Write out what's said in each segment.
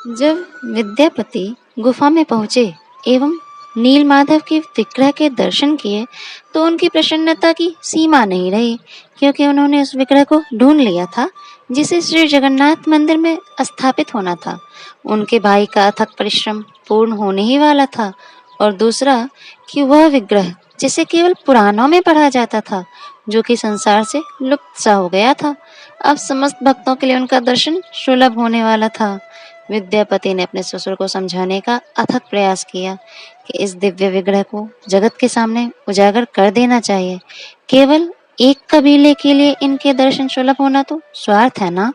जब विद्यापति गुफा में पहुंचे एवं नीलमाधव के विग्रह के दर्शन किए तो उनकी प्रसन्नता की सीमा नहीं रही, क्योंकि उन्होंने उस विग्रह को ढूंढ लिया था जिसे श्री जगन्नाथ मंदिर में स्थापित होना था। उनके भाई का अथक परिश्रम पूर्ण होने ही वाला था, और दूसरा कि वह विग्रह जिसे केवल पुराणों में पढ़ा जाता था, जो कि संसार से लुप्त सा हो गया था, अब समस्त भक्तों के लिए उनका दर्शन सुलभ होने वाला था। विद्यापति ने अपने ससुर को समझाने का अथक प्रयास किया कि इस दिव्य विग्रह को जगत के सामने उजागर कर देना चाहिए। केवल एक कबीले के लिए इनके दर्शन सुलभ होना तो स्वार्थ है ना।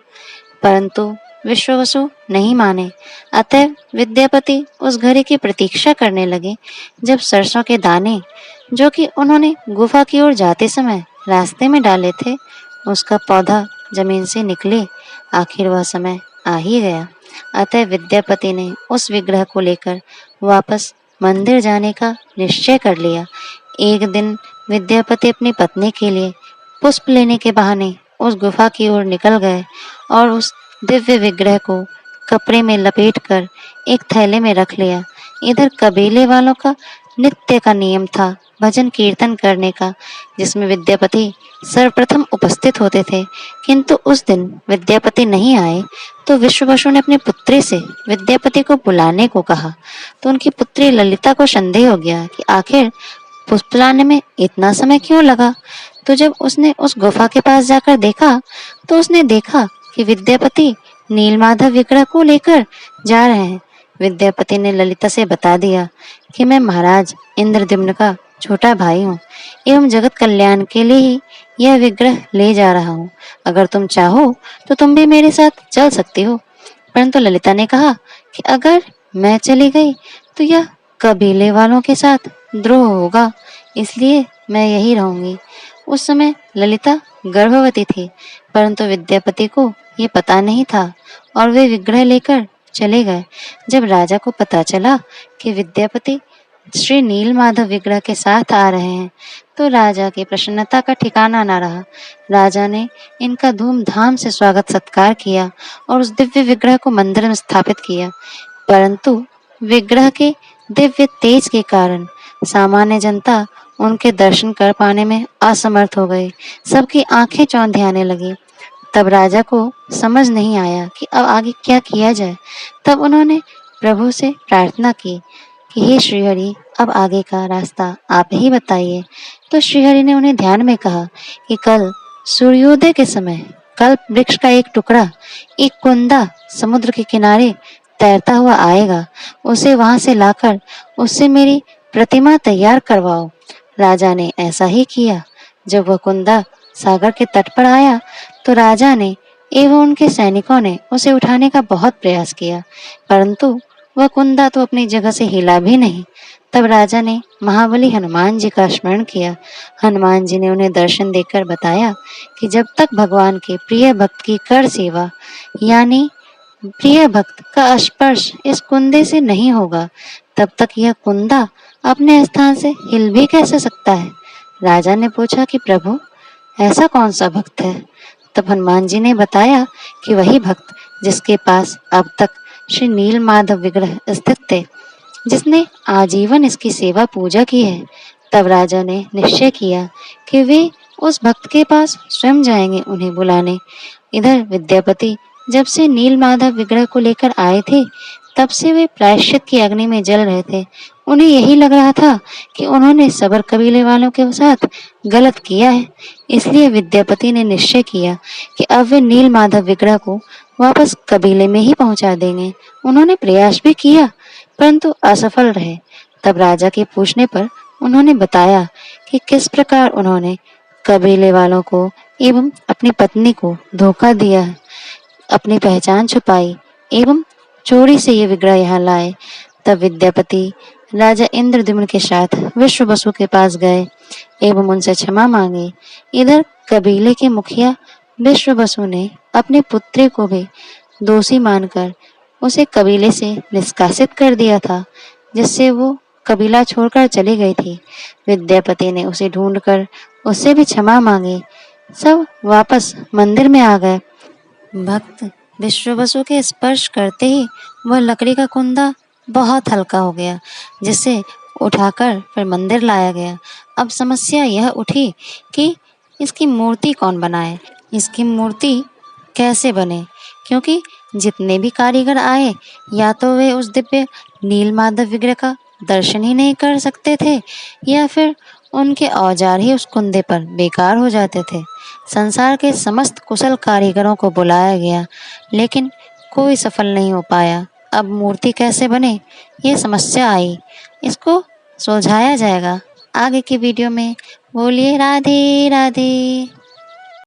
परंतु विश्ववसु नहीं माने। अतः विद्यापति उस घड़ी की प्रतीक्षा करने लगे जब सरसों के दाने, जो कि उन्होंने गुफा की ओर जाते समय रास्ते में डाले थे, उसका पौधा जमीन से निकले। आखिर वह समय आ ही गया। अतः विद्यापति ने उस विग्रह को लेकर वापस मंदिर जाने का निश्चय कर लिया। एक दिन विद्यापति अपनी पत्नी के लिए पुष्प लेने के बहाने उस गुफा की ओर निकल गए और उस दिव्य विग्रह को कपड़े में लपेटकर एक थैले में रख लिया। इधर कबीले वालों का नित्य का नियम था भजन कीर्तन करने का, जिसमें विद्यापति सर्वप्रथम उपस्थित होते थे। किंतु उस दिन विद्यापति नहीं आए तो विश्ववसु ने अपनी पुत्री से विद्यापति को बुलाने को कहा। तो उनकी पुत्री ललिता को संदेह हो गया कि आखिर पुष्प लाने में इतना समय क्यों लगा। तो जब उसने उस गुफा के पास जाकर देखा तो उसने देखा कि विद्यापति नीलमाधव विग्रह को लेकर जा रहे हैं। विद्यापति ने ललिता से बता दिया कि मैं महाराज इंद्रद्युम्न का छोटा भाई हूँ एवं जगत कल्याण के लिए ही यह विग्रह ले जा रहा हूँ। अगर तुम चाहो तो तुम भी मेरे साथ चल सकती हो। परंतु ललिता ने कहा कि अगर मैं चली गई तो यह कबीले वालों के साथ द्रोह होगा, इसलिए मैं यही रहूंगी। उस समय ललिता गर्भवती थी, परंतु विद्यापति को ये पता नहीं था और वे विग्रह लेकर चले गए। जब राजा को पता चला कि विद्यापति श्री नीलमाधव विग्रह के साथ आ रहे हैं तो राजा की प्रसन्नता का ठिकाना न रहा। राजा ने इनका धूमधाम से स्वागत सत्कार किया और उस दिव्य विग्रह को मंदिर में स्थापित किया। परंतु विग्रह के दिव्य तेज के कारण सामान्य जनता उनके दर्शन कर पाने में असमर्थ हो गई। सबकी आंखें चौंधी आने लगी। तब राजा को समझ नहीं आया कि अब आगे क्या किया जाए। तब उन्होंने प्रभु से प्रार्थना की कि हे श्रीहरि, अब आगे का रास्ता आप ही बताइए। तो श्रीहरि ने उन्हें ध्यान में कहा कि कल सूर्योदय के समय कल्प वृक्ष का एक टुकड़ा, एक कुंदा समुद्र के किनारे तैरता हुआ आएगा। उसे वहां से लाकर उससे मेरी प्रतिमा तैयार करवाओ। राजा ने ऐसा ही किया। जब वह कुंदा सागर के तट पर आया तो राजा ने एवं उनके सैनिकों ने उसे उठाने का बहुत प्रयास किया, परंतु वह कुंदा तो अपनी जगह से हिला भी नहीं। तब राजा ने महाबली हनुमान जी का स्मरण किया। हनुमान जी ने उन्हें दर्शन देकर बताया कि जब तक भगवान के प्रिय भक्त की कर सेवा यानी प्रिय भक्त का स्पर्श इस कुंदे से नहीं होगा, तब तक यह कुंदा अपने स्थान से हिल भी कैसे सकता है। राजा ने पूछा कि प्रभु, ऐसा कौन सा भक्त है। तब हनुमान जी ने बताया कि वही भक्त जिसके पास अब तक श्री नीलमाधव विग्रह स्थित थे, जिसने आजीवन इसकी सेवा पूजा की है। तब राजा ने निश्चय किया कि वे उस भक्त के पास स्वयं जाएंगे उन्हें बुलाने। इधर विद्यापति जब से नीलमाधव विग्रह को लेकर आए थे तब से वे प्रायश्चित की अग्नि में जल रहे थे। उन्हें यही लग रहा था कि उन्होंने सबर कबीले वालों के साथ गलत किया है। इसलिए विद्यापति ने निश्चय किया कि अब वे नीलमाधव विग्रह को वापस कबीले में ही पहुंचा देंगे। उन्होंने प्रयास भी किया परंतु असफल रहे। तब राजा के पूछने पर उन्होंने बताया कि किस प्रकार उन्होंने कबीले वालों को एवं अपनी पत्नी को धोखा दिया, अपनी पहचान छुपाई एवं चोरी से ये विग्रह यहाँ लाए। तब विद्यापति राजा इंद्रद्युम्न के साथ विश्ववसु के पास गए एवं उनसे क्षमा मांगे। इधर कबीले के मुखिया विश्ववसु ने अपनी पुत्री को भी दोषी मानकर उसे कबीले से निष्कासित कर दिया था, जिससे वो कबीला छोड़कर चली गई थी। विद्यापति ने उसे ढूंढकर उससे भी क्षमा मांगी। सब वापस मंदिर में आ गए। भक्त विश्ववसु के स्पर्श करते ही वह लकड़ी का कुंदा बहुत हल्का हो गया, जिसे उठाकर फिर मंदिर लाया गया। अब समस्या यह उठी कि इसकी मूर्ति कौन बनाए, इसकी मूर्ति कैसे बने, क्योंकि जितने भी कारीगर आए या तो वे उस दिव्य नीलमाधव विग्रह का दर्शन ही नहीं कर सकते थे, या फिर उनके औजार ही उस कुंदे पर बेकार हो जाते थे। संसार के समस्त कुशल कारीगरों को बुलाया गया, लेकिन कोई सफल नहीं हो पाया। अब मूर्ति कैसे बने, ये समस्या आई। इसको सुलझाया जाएगा आगे की वीडियो में। बोलिए राधे राधे।